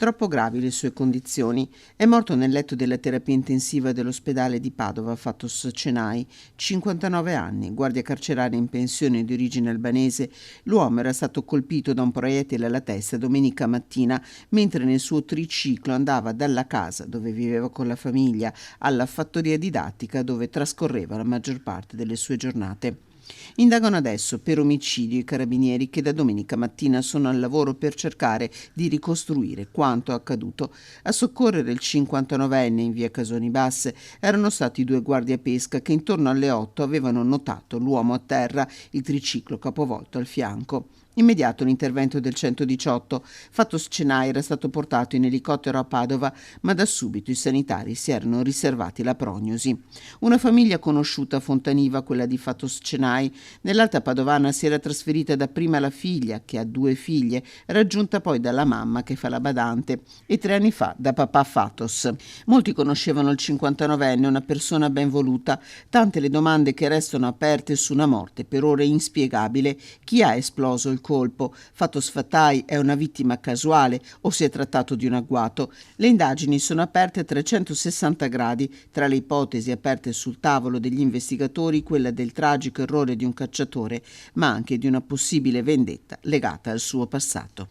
Troppo gravi le sue condizioni. È morto nel letto della terapia intensiva dell'ospedale di Padova, Fatos Cenai, 59 anni, guardia carceraria in pensione di origine albanese. L'uomo era stato colpito da un proiettile alla testa domenica mattina mentre nel suo triciclo andava dalla casa dove viveva con la famiglia alla fattoria didattica dove trascorreva la maggior parte delle sue giornate. Indagano adesso per omicidio i carabinieri che da domenica mattina sono al lavoro per cercare di ricostruire quanto accaduto. A soccorrere il 59enne in via Casoni Basse erano stati due guardiapesca che intorno alle 8 avevano notato l'uomo a terra, il triciclo capovolto al fianco. Immediato l'intervento del 118. Fatos Cenai era stato portato in elicottero a Padova, ma da subito i sanitari si erano riservati la prognosi. Una famiglia conosciuta a Fontaniva, quella di Fatos Cenai, nell'Alta Padovana si era trasferita dapprima la figlia, che ha 2 figlie, raggiunta poi dalla mamma che fa la badante e 3 anni fa da papà Fatos. Molti conoscevano il 59enne, una persona ben voluta, tante le domande che restano aperte su una morte per ora inspiegabile. Chi ha esploso il colpo? Fatos Fatai è una vittima casuale o si è trattato di un agguato? Le indagini sono aperte a 360 gradi, tra le ipotesi aperte sul tavolo degli investigatori quella del tragico errore di un cacciatore, ma anche di una possibile vendetta legata al suo passato.